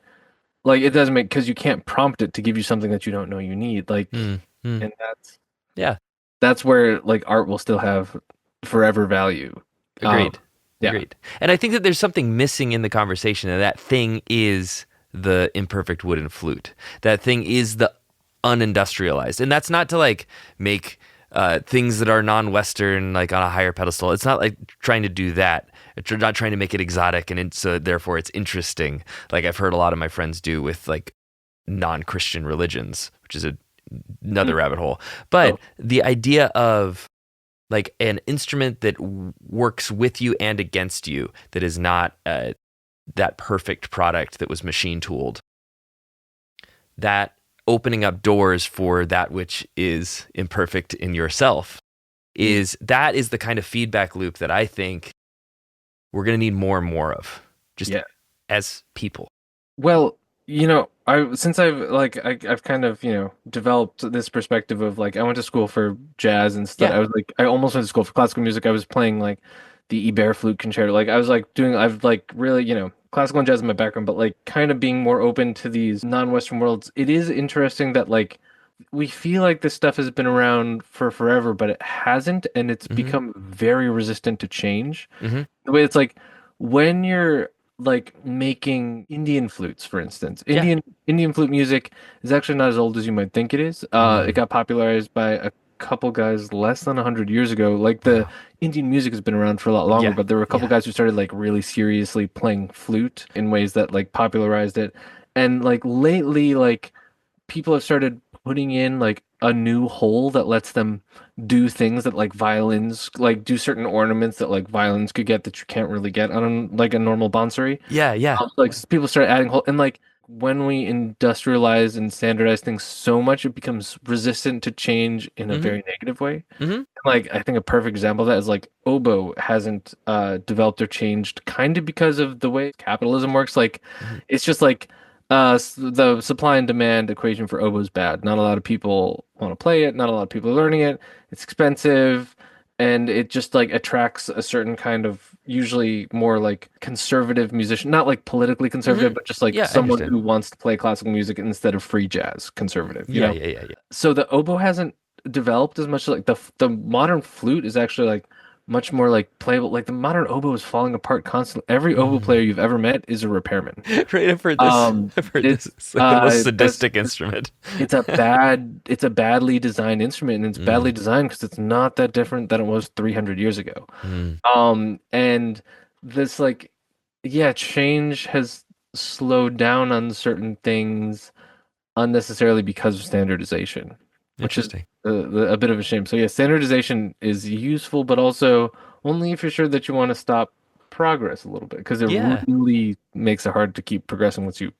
S1: like it doesn't make because you can't prompt it to give you something that you don't know you need. Like,
S2: Mm. Mm.
S1: and
S2: Yeah.
S1: that's where like art will still have forever value. Um,
S2: Agreed.
S1: yeah,
S2: Agreed. And I think that there's something missing in the conversation, and that thing is the imperfect wooden flute. That thing is the unindustrialized. And that's not to like make things that are non-Western like on a higher pedestal. It's not like trying to do that. It's not trying to make it exotic and so therefore it's interesting. Like I've heard a lot of my friends do with like non-Christian religions, which is another
S1: Mm.
S2: rabbit hole. But
S1: Oh,
S2: the idea of like an instrument that works with you and against you, that is not that perfect product that was machine tooled, that opening up doors for that which is imperfect in yourself,
S1: mm,
S2: that is the kind of feedback loop that I think we're going to need more and more of, just
S1: yeah.
S2: as people.
S1: Well, you know, I since I've kind of, you know, developed this perspective of like I went to school for jazz and stuff.
S2: Yeah.
S1: I was like I almost went to school for classical music. I was playing like the Ibert flute concerto. Like I was like doing I've like really, you know, classical and jazz in my background, but like kind of being more open to these non-Western worlds. It is interesting that like we feel like this stuff has been around for forever, but it hasn't, and it's
S2: Hmm.
S1: become very resistant to change.
S2: Hmm.
S1: The way it's like when you're like making Indian flutes, for instance.
S2: Yeah.
S1: Indian flute music is actually not as old as you might think it is. It
S2: Mm.
S1: got popularized by a couple guys less than 100 years ago. Like the
S2: Wow.
S1: Indian music has been around for a lot longer,
S2: Yeah.
S1: but there were a couple
S2: Yeah.
S1: guys who started like really seriously playing flute in ways that like popularized it. And like lately, like people have started putting in like a new hole that lets them do things that like violins like do certain ornaments that like violins could get that you can't really get on like a normal bonsai.
S2: Yeah. Yeah.
S1: Like people start adding hole and like when we industrialize and standardize things so much, it becomes resistant to change in a
S2: Hmm.
S1: very negative way.
S2: Hmm.
S1: Like I think a perfect example of that is like oboe hasn't developed or changed kind of because of the way capitalism works. Like
S2: Hmm.
S1: it's just like the supply and demand equation for oboe is bad. Not a lot of people want to play it, not a lot of people are learning it. It's expensive and it just like attracts a certain kind of usually more like conservative musician, not like politically
S2: Hmm.
S1: conservative, but just like
S2: Yeah. I
S1: someone
S2: understand.
S1: who wants to play classical music instead of free jazz conservative, you
S2: Yeah.
S1: know?
S2: Yeah. Yeah. Yeah.
S1: So the oboe hasn't developed as much like the modern flute is actually like much more like playable. Like the modern oboe is falling apart constantly. Every oboe player
S2: Mm.
S1: you've ever met is a repairman.
S2: Right, I've heard this. I've heard this.
S1: It's
S2: It's like the most
S1: that's
S2: sadistic instrument.
S1: it's a badly designed instrument, and it's badly
S2: Mm.
S1: designed because it's not that different than it was 300 years ago.
S2: Mm.
S1: And this like, yeah, change has slowed down on certain things unnecessarily because of standardization, which is
S2: Interesting.
S1: a bit of a shame. So yeah, standardization is useful, but also only if you're sure that you want to stop progress a little bit, because it
S2: Yeah,
S1: really makes it hard to keep progressing once you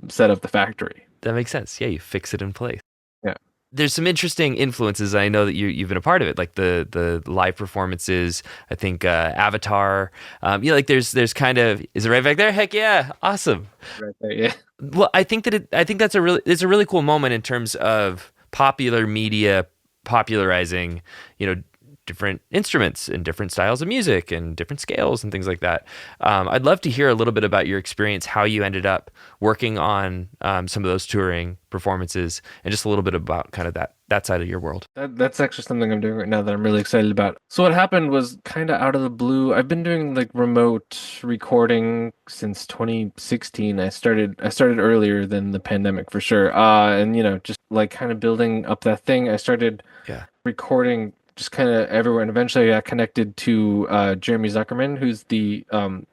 S1: set up the factory.
S2: that makes sense. Yeah, you fix it in place.
S1: Yeah.
S2: There's some interesting influences. I know that you've been a part of it, like the live performances. I think Avatar. Yeah, like there's kind of, is it right back there? Heck yeah, awesome.
S1: Right there, yeah.
S2: Well, I think that's it's a really cool moment in terms of popular media popularizing, you know, different instruments and different styles of music and different scales and things like that. I'd love to hear a little bit about your experience, how you ended up working on some of those touring performances, and just a little bit about kind of that side of your world.
S1: That's actually something I'm doing right now that I'm really excited about. So what happened was kind of out of the blue. I've been doing like remote recording since 2016. I started earlier than the pandemic for sure. And just like kind of building up that thing. I started
S2: Yeah,
S1: recording just kind of everywhere, and eventually I got connected to Jeremy Zuckerman, who's the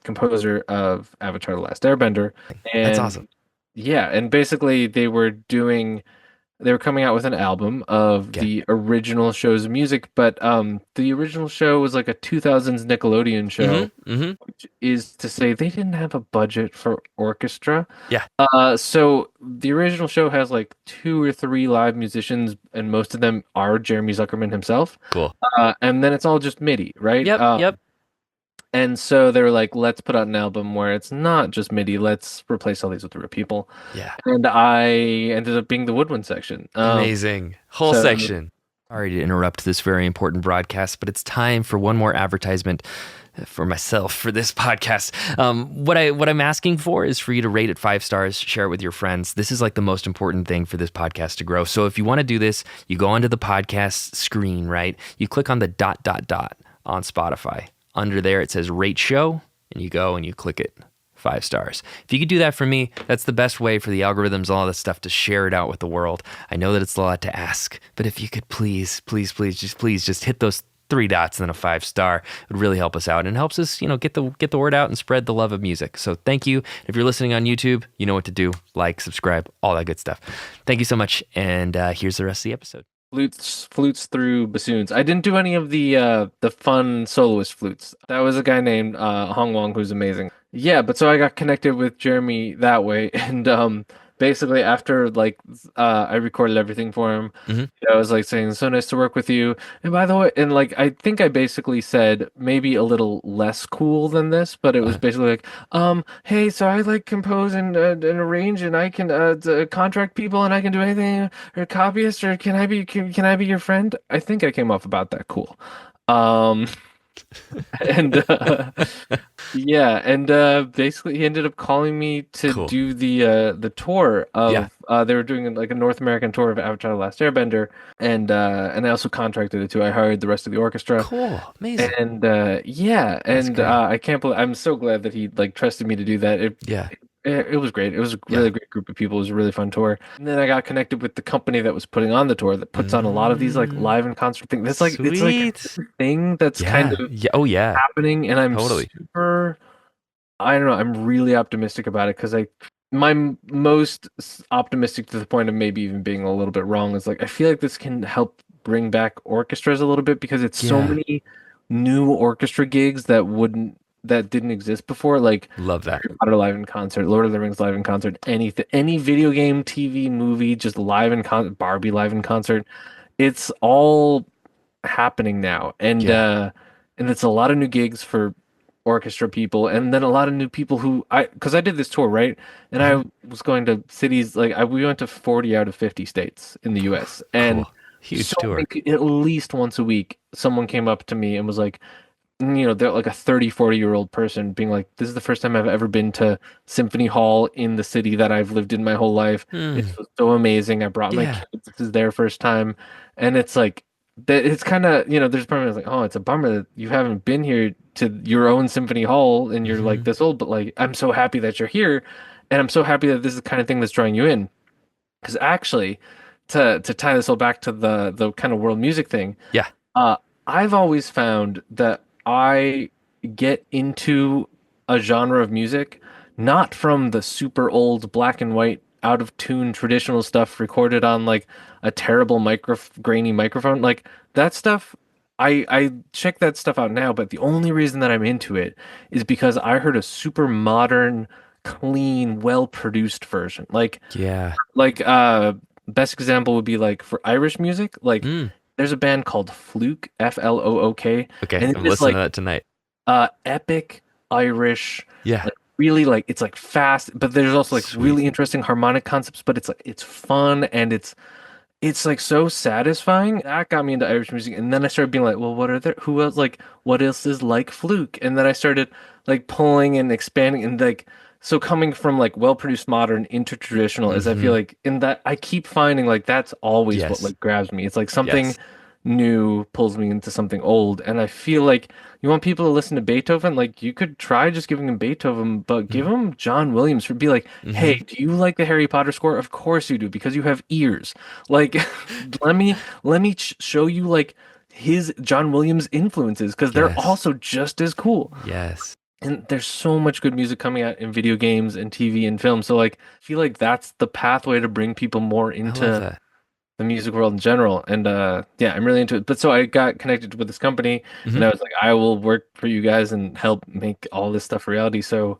S1: composer of Avatar the Last Airbender.
S2: that's
S1: And
S2: awesome.
S1: yeah, and basically they were coming out with an album of
S2: Okay.
S1: the original show's music, but the original show was like a 2000s Nickelodeon show,
S2: Mm-hmm. Mm-hmm.
S1: which is to say they didn't have a budget for orchestra.
S2: Yeah.
S1: So the original show has like two or three live musicians, and most of them are Jeremy Zuckerman himself.
S2: Cool.
S1: And then it's all just MIDI, right?
S2: Yep. Yep.
S1: And so they were like, let's put out an album where it's not just MIDI. Let's replace all these with real people.
S2: Yeah.
S1: And I ended up being the woodwind section.
S2: Amazing. Whole
S1: So
S2: section. Sorry to interrupt this very important broadcast, but it's time for one more advertisement for myself for this podcast. What I'm asking for is for you to rate it 5 stars, share it with your friends. This is like the most important thing for this podcast to grow. So if you want to do this, you go onto the podcast screen, right? You click on the dot dot dot on Spotify. Under there it says rate show, and you go and you click it. 5 stars. If you could do that for me, that's the best way for the algorithms and all this stuff to share it out with the world. I know that it's a lot to ask, but if you could please just hit those 3 dots and then a 5 star, it would really help us out and helps us, get the word out and spread the love of music. So thank you. If you're listening on YouTube, you know what to do. Like, subscribe, all that good stuff. Thank you so much. And here's the rest of the episode.
S1: flutes through bassoons. I didn't do any of the fun soloist flutes. That was a guy named Hong Wong who's amazing. Yeah, but so I got connected with Jeremy that way, and basically after like I recorded everything for him.
S2: Mm-hmm.
S1: I was like saying, "So nice to work with you." And by the way, and like I think I basically said maybe a little less cool than this, but it was basically like, hey, so I like compose and arrange, and I can contract people, and I can do anything, or copyist, or can I be your friend? I think I came off about that cool. Um, and yeah, and basically he ended up calling me to
S2: Cool.
S1: do the tour
S2: Yeah.
S1: of they were doing like a North American tour of Avatar the Last Airbender, and I also contracted it too. I hired the rest of the orchestra.
S2: Cool. Amazing.
S1: And yeah,
S2: That's
S1: and
S2: great.
S1: I can't believe I'm so glad that he like trusted me to do that.
S2: Yeah.
S1: It was great. It was a
S2: Yeah.
S1: really great group of people. It was a really fun tour. And then I got connected with the company that was putting on the tour that puts on a lot of these like
S2: Mm,
S1: live and concert things. It's like
S2: sweet.
S1: a thing that's kind
S2: Yeah.
S1: of
S2: Yeah. Oh, yeah.
S1: happening, and I'm
S2: Totally.
S1: super, I don't know, I'm really optimistic about it because most optimistic to the point of maybe even being a little bit wrong is like I feel like this can help bring back orchestras a little bit because it's so
S2: Yeah.
S1: many new orchestra gigs that didn't exist before, like
S2: Love that.
S1: Harry Potter live in concert, Lord of the Rings live in concert, anything, any video game, TV, movie, just live in concert, Barbie live in concert. It's all happening now,
S2: Yeah.
S1: and it's a lot of new gigs for orchestra people, and then a lot of new people who because I did this tour, right, and
S2: Mhm.
S1: I was going to cities like we went to 40 out of 50 states in the U.S. and
S2: Cool.
S1: so
S2: Huge tour.
S1: like, at least once a week someone came up to me and was like, they're like a 30, 40-year-old person being like, this is the first time I've ever been to Symphony Hall in the city that I've lived in my whole life.
S2: Hmm.
S1: It's so amazing. I brought my
S2: Yeah.
S1: kids. This is their first time. And it's like, that it's kind of, there's part of me that's like, oh, it's a bummer that you haven't been here to your own symphony hall and you're like
S2: Hmm.
S1: this old, but like I'm so happy that you're here, and I'm so happy that this is the kind of thing that's drawing you in. Because actually, to tie this all back to the kind of world music thing,
S2: Yeah.
S1: uh, I've always found that I get into a genre of music not from the super old black and white, out of tune traditional stuff recorded on like a terrible grainy microphone. Like that stuff, I check that stuff out now, but the only reason that I'm into it is because I heard a super modern, clean, well-produced version.
S2: Yeah.
S1: Best example would be like for Irish music, like
S2: Mm.
S1: there's a band called Fluke, Flook,
S2: Okay.
S1: and it
S2: I'm
S1: is
S2: listening to
S1: like
S2: that tonight.
S1: epic Irish,
S2: Yeah.
S1: like really like it's like fast, but there's also like
S2: Sweet.
S1: really interesting harmonic concepts, but it's like it's fun and it's like so satisfying. That got me into Irish music, and then I started being like, well, what are there? Who else? Like, what else is like Fluke? And then I started like pulling and expanding, and like so coming from like well-produced modern into traditional, is I feel
S2: Hmm.
S1: like in that I keep finding like that's always what
S2: Yes.
S1: like grabs me. It's like something
S2: Yes.
S1: new pulls me into something old, and I feel like you want people to listen to Beethoven, like you could try just giving them Beethoven, but give them John Williams for be like, hey,
S2: Hmm.
S1: do you like the Harry Potter score? Of course you do, because you have ears. Like, let me show you like his John Williams influences because they're
S2: Yes.
S1: also just as cool.
S2: Yes.
S1: And there's so much good music coming out in video games and TV and film. So like, I feel like that's the pathway to bring people more
S2: I love
S1: into
S2: that.
S1: the music world in general. And yeah, I'm really into it. But so I got connected with this company and
S2: Hmm.
S1: I was like, I will work for you guys and help make all this stuff reality. So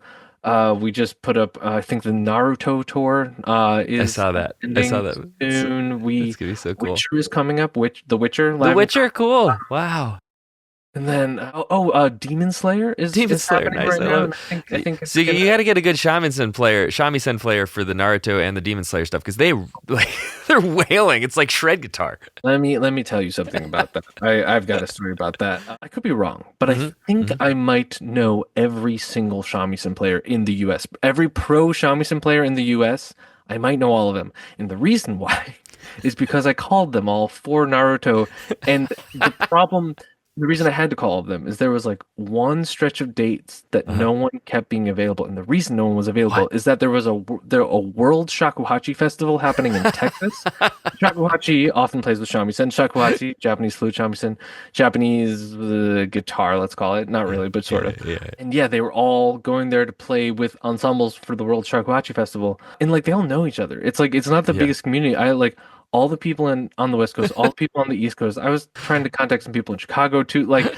S1: we just put up I think the Naruto tour
S2: I
S1: is
S2: saw that. I saw
S1: ending
S2: that.
S1: soon.
S2: It's
S1: We
S2: gonna be so cool.
S1: Witcher is coming up, The Witcher
S2: The
S1: live in
S2: Witcher, cool. Wow.
S1: and then Demon Slayer
S2: Demon
S1: is
S2: Slayer,
S1: happening
S2: nice.
S1: right
S2: I
S1: now,
S2: love
S1: and I think
S2: So
S1: it's
S2: you
S1: gonna.
S2: got to get a good shamisen player for the Naruto and the Demon Slayer stuff because they like they're wailing. It's like shred guitar.
S1: Let me tell you something about that. I've got a story about that. I could be wrong, but I
S2: Hmm.
S1: think
S2: Hmm.
S1: I might know every single shamisen player in the US. Every pro shamisen player in the US, I might know all of them. And the reason why is because I called them all for Naruto. And the reason I had to call all of them is there was like one stretch of dates that
S2: Uh-huh.
S1: no one kept being available. And the reason no one was available
S2: What?
S1: is that there a World Shakuhachi Festival happening in Texas. Shakuhachi often plays with shamisen. Shakuhachi, Japanese flute shamisen, Japanese guitar, let's call it. Not
S2: Yeah,
S1: really, but sort
S2: yeah,
S1: of.
S2: yeah.
S1: And yeah, they were all going there to play with ensembles for the World Shakuhachi Festival. And like they all know each other. It's like it's not the
S2: Yeah.
S1: biggest community. I like all the people on the West Coast, all the people on the East Coast. I was trying to contact some people in Chicago too. Like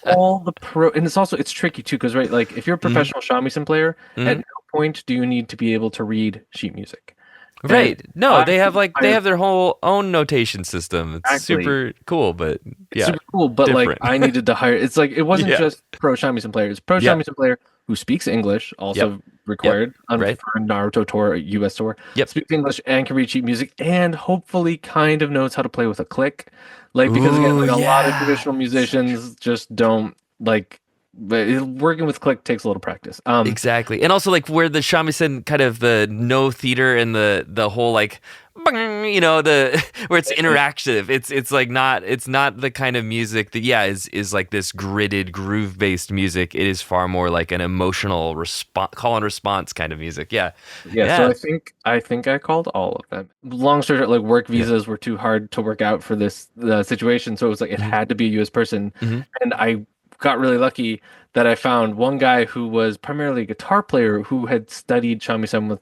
S1: all the pro and it's tricky too, because right, like if you're a
S2: Hmm.
S1: professional shamisen player, at
S2: Hmm.
S1: no point do you need to be able to read sheet music. And
S2: Right. No,
S1: I
S2: they have like they
S1: I
S2: have their whole own notation system. It's
S1: exactly.
S2: super cool, but
S1: It's
S2: yeah,
S1: super cool, but like
S2: different.
S1: I needed to hire. It's like it wasn't
S2: Yeah.
S1: just pro shamisen player. It's pro
S2: Yeah.
S1: shamisen player who speaks English,
S2: Yep.
S1: also
S2: Yep.
S1: required
S2: Right.
S1: for Naruto tour, US tour.
S2: Yep.
S1: Speaks English and can read sheet music, and hopefully kind of knows how to play with a click. Like because again,
S2: Ooh,
S1: like a lot of
S2: yeah.
S1: traditional musicians just don't like. But working with click takes a little practice.
S2: Exactly. And also like where the shamisen kind of the no theater and the whole like bang, the where it's interactive. It's like not the kind of music that is like this gridded groove based music. It is far more like an emotional response call and response kind of music. Yeah.
S1: Yeah, so
S2: Yeah.
S1: I think I called all of them. Long story short, like work
S2: Yeah.
S1: visas were too hard to work out for this situation, so it was like it
S2: Hmm.
S1: had to be a US person,
S2: Hmm.
S1: and I got really lucky that I found one guy who was primarily a guitar player who had studied shamisen with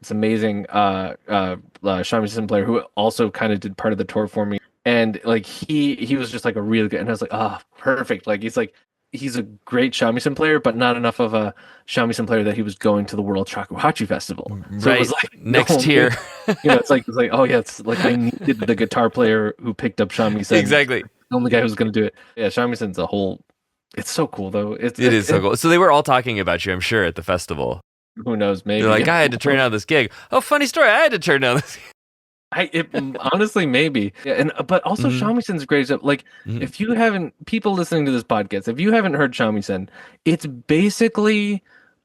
S1: this amazing shamisen player who also kind of did part of the tour for me, and like he was just like a really good, and I was like, ah, perfect. Like he's a great shamisen player, but not enough of a shamisen player that he was going to the World Shakuhachi Festival. So it was
S2: Right.
S1: like the
S2: Next
S1: only,
S2: tier.
S1: it's like oh yeah, it's like I needed the guitar player who picked up shamisen,
S2: Exactly.
S1: the only guy who's going to do it. Yeah, shamisen's a whole. It's so cool though.
S2: It is so cool. So they were all talking about you, I'm sure, at the festival.
S1: Who knows?
S2: They're
S1: Maybe.
S2: like, I had to turn down this gig. Oh, funny story. I had to turn down this.
S1: Honestly maybe. Yeah, and but also
S2: Hmm.
S1: shamisen's great stuff. Like
S2: Hmm.
S1: if you haven't people listening to this podcast, if you haven't heard shamisen, it's basically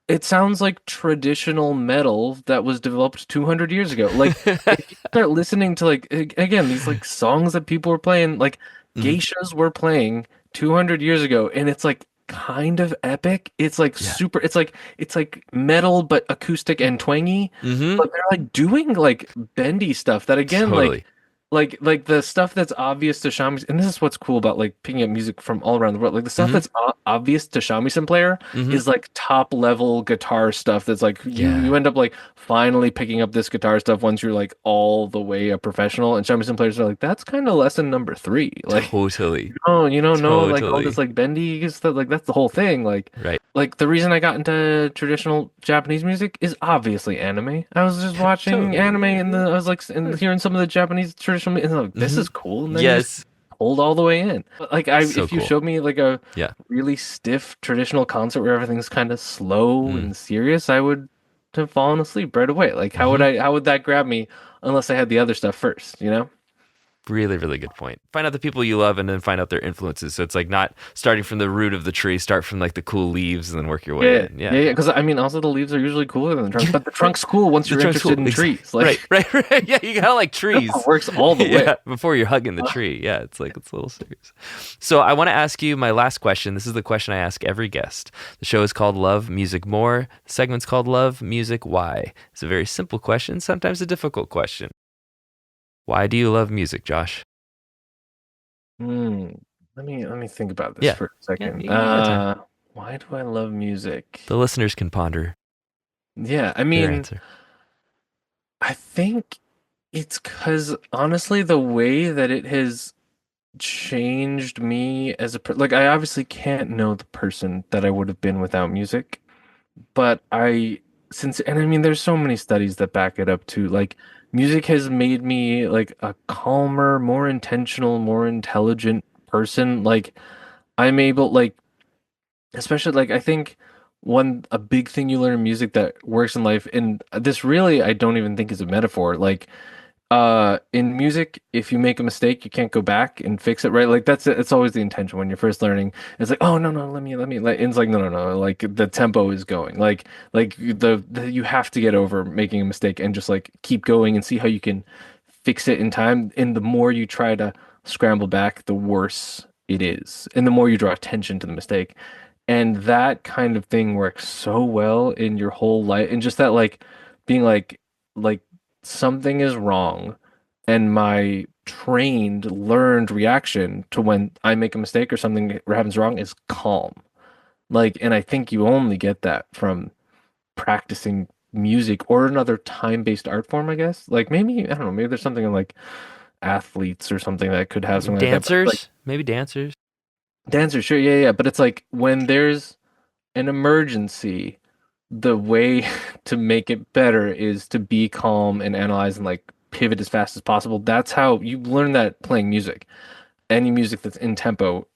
S1: it sounds like traditional metal that was developed 200 years ago. Like if you start listening to like again these like songs that people were playing, like
S2: Hmm.
S1: geishas were playing 200 years ago, and it's like kind of epic. It's like
S2: Yeah.
S1: super. It's like metal but acoustic and twangy,
S2: Hmm.
S1: but they're like doing like bendy stuff that again
S2: Totally.
S1: like the stuff that's obvious to shamisen, and this is what's cool about like picking up music from all around the world. Like the stuff
S2: Hmm.
S1: that's obvious to shamisen player
S2: Hmm.
S1: is like top level guitar stuff that's like you
S2: Yeah.
S1: end up like finally picking up this guitar stuff once you're like all the way a professional, and shamisen players are like that's kind of lesson number three. Like
S2: Totally.
S1: you don't know like all this
S2: Totally.
S1: like bendy stuff, like that's the whole thing.
S2: Right.
S1: Like the reason I got into traditional Japanese music is obviously anime. I was just watching
S2: Totally.
S1: anime and I was like and hearing some of the Japanese traditional and I'm like this
S2: Hmm.
S1: is cool, and then you just
S2: Yes.
S1: pulled all the way in. But like I
S2: So
S1: if you
S2: cool.
S1: showed me like a
S2: Yeah.
S1: really stiff traditional concert where everything's kind of slow
S2: Mm.
S1: and serious, I would have fallen asleep right away. Like
S2: Hmm.
S1: how would that grab me unless I had the other stuff first, you know?
S2: Really, really good point. Find out the people you love and then find out their influences. So it's like not starting from the root of the tree, start from like the cool leaves and then work your way
S1: Yeah,
S2: in. Yeah.
S1: yeah, yeah. Because I mean, also the leaves are usually cooler than the trunk, but the
S2: Right.
S1: trunk's cool once
S2: The
S1: you're
S2: trunk's
S1: interested
S2: cool.
S1: in trees. Like
S2: Right, right, right. Yeah, you gotta like
S1: it
S2: trees.
S1: works all the way.
S2: Yeah, before you're hugging the tree. Yeah, it's like it's a little serious. So I want to ask you my last question. This is the question I ask every guest. The show is called Love Music More. The segment's called Love Music Why. It's a very simple question, sometimes a difficult question. Why do you love music, Josh?
S1: Hmm. Let me think about this
S2: Yeah.
S1: for a
S2: Yeah,
S1: second.
S2: you got time.
S1: Why do I love music?
S2: The listeners can ponder
S1: Yeah, I
S2: their
S1: mean,
S2: answer.
S1: I think it's because honestly, the way that it has changed me as a like I obviously can't know the person that I would have been without music, but and I mean there's so many studies that back it up too. Like music has made me like a calmer, more intentional, more intelligent person. Like I'm able like especially like I think one a big thing you learn in music that works in life, and this really I don't even think is a metaphor. Like in music, if you make a mistake, you can't go back and fix it, right? Like that's it's always the intention when you're first learning. It's like, oh no, let me like it's like no, like the tempo is going. Like the you have to get over making a mistake and just like keep going and see how you can fix it in time. And the more you try to scramble back, the worse it is. And the more you draw attention to the mistake. And that kind of thing works so well in your whole life. And just that like being like something is wrong. And my trained, learned reaction to when I make a mistake or something happens wrong is calm. Like, and I think you only get that from practicing music or another time-based art form, I guess. Like maybe, I don't know, maybe there's something in like athletes or something that could have something like that. But like
S2: Dancers? Maybe dancers.
S1: dancers, sure, yeah, yeah. But it's like when there's an emergency, the way to make it better is to be calm and analyze and like pivot as fast as possible. That's how you learn that playing music. Any music that's in tempo,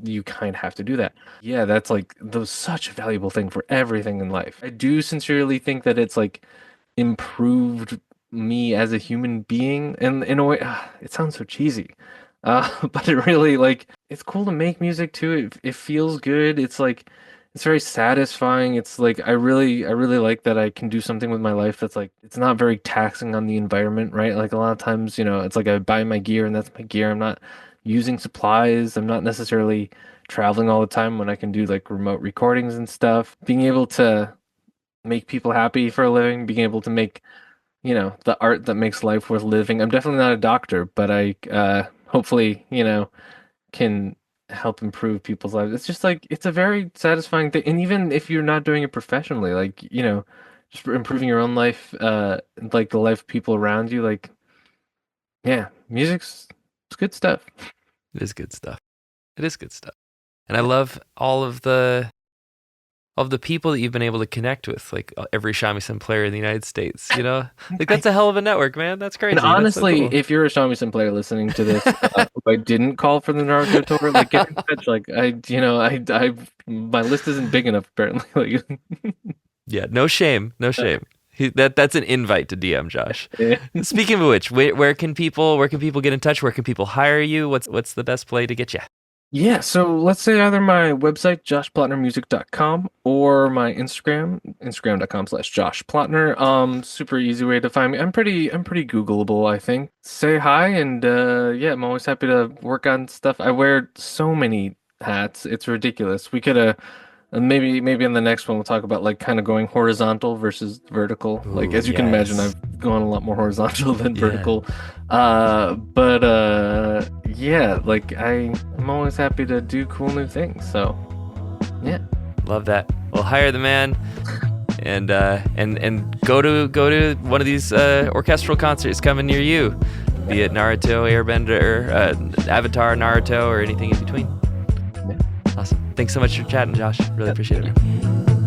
S1: you kind of have to do that. Yeah, that's like those such a valuable thing for everything in life. I do sincerely think that it's like improved me as a human being, and in a way, it sounds so cheesy. But it really like it's cool to make music too. It feels good. It's like it's very satisfying. It's like I really like that I can do something with my life that's like it's not very taxing on the environment, right? Like a lot of times, it's like I buy my gear and that's my gear. I'm not using supplies. I'm not necessarily traveling all the time when I can do like remote recordings and stuff. Being able to make people happy for a living, being able to make, the art that makes life worth living. I'm definitely not a doctor, but I hopefully, can help improve people's lives. It's just like it's a very satisfying thing. And even if you're not doing it professionally, like, just improving your own life, like the life of people around you, like, yeah, music's it's good stuff.
S2: It is good stuff. It is good stuff. And I love all of the people that you've been able to connect with, like every shamisen player in the United States, you know? Like
S1: I
S2: that's a hell of a network, man. That's
S1: And
S2: crazy. That's so
S1: honestly,
S2: cool.
S1: if you're a shamisen player listening to this, who I didn't call for the Naruto tour, like get in touch. Like my list isn't big enough apparently. Like,
S2: Yeah, no shame. No shame. That's an invite to DM Josh.
S1: yeah.
S2: Speaking of which, where can people get in touch? Where can people hire you? What's the best play to get you?
S1: Yeah, so let's say either my website, joshplotnermusic.com, or my Instagram, instagram.com/joshplotner. Super easy way to find me. I'm pretty Googleable, I think. Say hi and yeah, I'm always happy to work on stuff. I wear so many hats, it's ridiculous. We could maybe in the next one we'll talk about like kind of going horizontal versus vertical. Like
S2: Ooh,
S1: as you can imagine,
S2: yes.
S1: I've gone a lot more horizontal than
S2: Yeah.
S1: vertical. But yeah, like I'm always happy to do cool new things. So yeah.
S2: Love that. Well, hire the man and go to one of these orchestral concerts coming near you, be it Naruto, Airbender, Avatar, Naruto, or anything in between.
S1: Yeah.
S2: Awesome. Thanks so much for chatting, Josh. Really appreciate it, man.